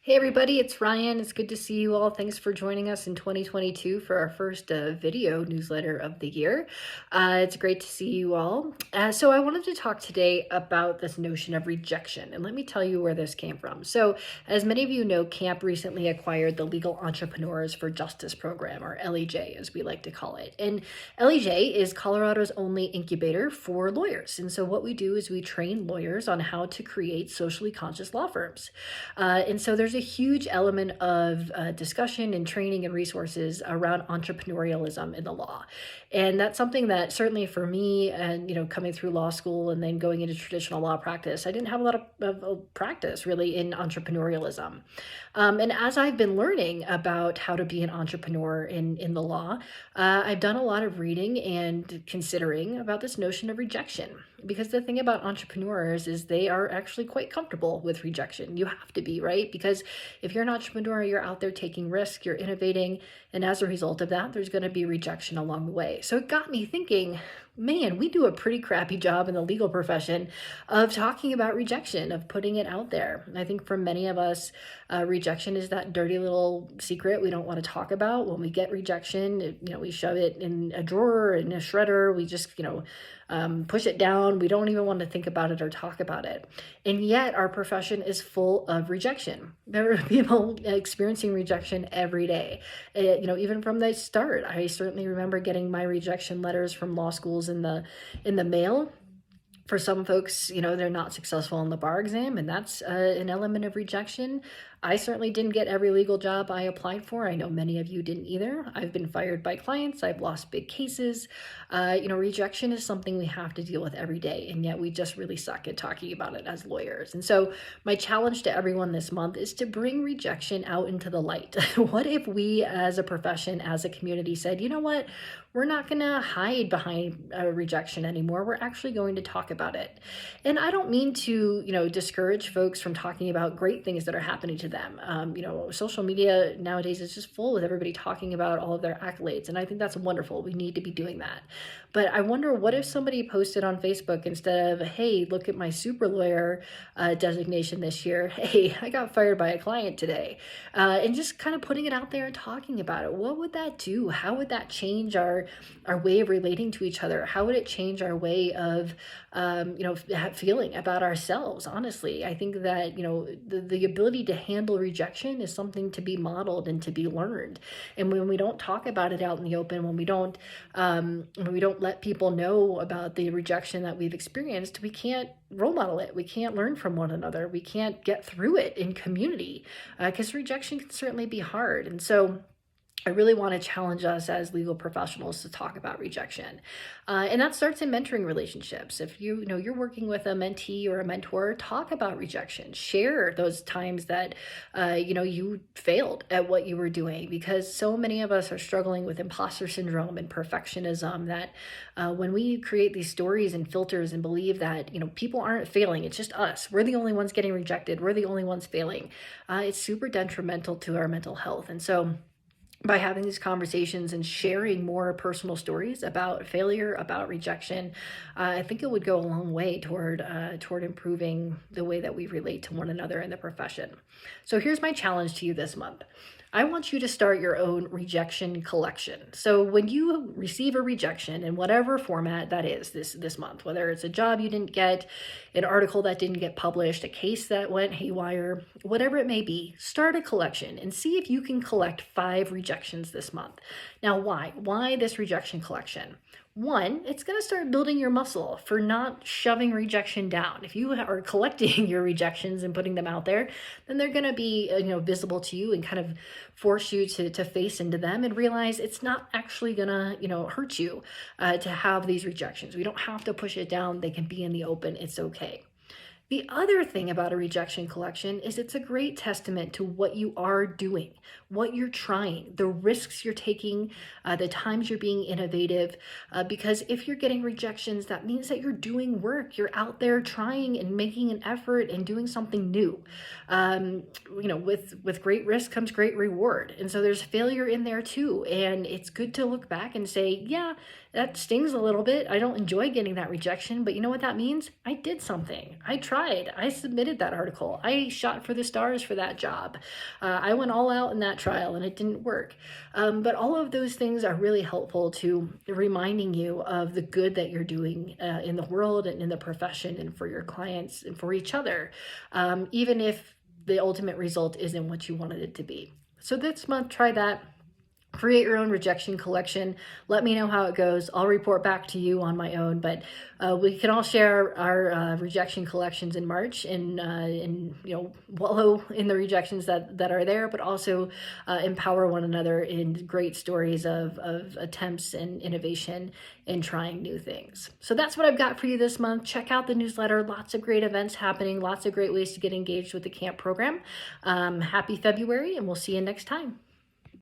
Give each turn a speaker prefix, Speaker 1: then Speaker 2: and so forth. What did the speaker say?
Speaker 1: Hey everybody, it's Ryan. It's good to see you all. Thanks for joining us in 2022 for our first video newsletter of the year. It's great to see you all. So I wanted to talk today about this notion of rejection, and let me tell you where this came from. So as many of you know, CAMP recently acquired the Legal Entrepreneurs for Justice program, or LEJ as we like to call it. And LEJ is Colorado's only incubator for lawyers. And so what we do is we train lawyers on how to create socially conscious law firms. And so there's a huge element of discussion and training and resources around entrepreneurialism in the law. And that's something that certainly for me, and coming through law school and then going into traditional law practice, I didn't have a lot of practice really in entrepreneurialism. And as I've been learning about how to be an entrepreneur in the law, I've done a lot of reading and considering about this notion of rejection. Because the thing about entrepreneurs is they are actually quite comfortable with rejection. You have to be, right? Because if you're an entrepreneur, you're out there taking risks, you're innovating, and as a result of that, there's going to be rejection along the way. So it got me thinking, man, we do a pretty crappy job in the legal profession of talking about rejection, of putting it out there. I think for many of us, rejection is that dirty little secret we don't want to talk about. When we get rejection, we shove it in a drawer, in a shredder, we just, push it down. We don't even want to think about it or talk about it. And yet our profession is full of rejection. There are people experiencing rejection every day. Even from the start, I certainly remember getting my rejection letters from law schools in the mail. For some folks, they're not successful in the bar exam, and that's an element of rejection. I certainly didn't get every legal job I applied for. I know many of you didn't either. I've been fired by clients. I've lost big cases. Rejection is something we have to deal with every day, and yet we just really suck at talking about it as lawyers. And so my challenge to everyone this month is to bring rejection out into the light. What if we as a profession, as a community said, you know what, we're not going to hide behind rejection anymore. We're actually going to talk about it. And I don't mean to, discourage folks from talking about great things that are happening to them. Social media nowadays is just full with everybody talking about all of their accolades. And I think that's wonderful. We need to be doing that. But I wonder, what if somebody posted on Facebook instead of, hey, look at my super lawyer designation this year. Hey, I got fired by a client today. And just kind of putting it out there and talking about it. What would that do? How would that change our way of relating to each other? How would it change our way of, feeling about ourselves? Honestly, I think that, the ability to handle rejection is something to be modeled and to be learned. And when we don't talk about it out in the open, when we don't let people know about the rejection that we've experienced, we can't role model it. We can't learn from one another. We can't get through it in community, because rejection can certainly be hard. And so I really want to challenge us as legal professionals to talk about rejection. And that starts in mentoring relationships. If you're working with a mentee or a mentor, talk about rejection. Share those times that you failed at what you were doing, because so many of us are struggling with imposter syndrome and perfectionism that when we create these stories and filters and believe that people aren't failing, it's just us, we're the only ones getting rejected, we're the only ones failing, it's super detrimental to our mental health. And so by having these conversations and sharing more personal stories about failure, about rejection, I think it would go a long way toward improving the way that we relate to one another in the profession. So here's my challenge to you this month. I want you to start your own rejection collection. So when you receive a rejection in whatever format that is this month, whether it's a job you didn't get, an article that didn't get published, a case that went haywire, whatever it may be, start a collection and see if you can collect 5 rejections this month. Now, why? Why this rejection collection? One, it's going to start building your muscle for not shoving rejection down. If you are collecting your rejections and putting them out there, then they're going to be visible to you and kind of force you to face into them and realize it's not actually going to hurt you to have these rejections. We don't have to push it down. They can be in the open. It's okay. The other thing about a rejection collection is it's a great testament to what you are doing, what you're trying, the risks you're taking, the times you're being innovative, because if you're getting rejections, that means that you're doing work. You're out there trying and making an effort and doing something new. With great risk comes great reward. And so there's failure in there too. And it's good to look back and say, yeah, That stings a little bit. I don't enjoy getting that rejection, but you know what that means? I did something. I tried. I submitted that article. I shot for the stars for that job. I went all out in that trial and it didn't work. But all of those things are really helpful to reminding you of the good that you're doing in the world and in the profession and for your clients and for each other, even if the ultimate result isn't what you wanted it to be. So this month, try that. Create your own rejection collection. Let me know how it goes. I'll report back to you on my own, but we can all share our rejection collections in March and wallow in the rejections that are there, but also empower one another in great stories of attempts and innovation and trying new things. So that's what I've got for you this month. Check out the newsletter. Lots of great events happening. Lots of great ways to get engaged with the camp program. Happy February, and we'll see you next time.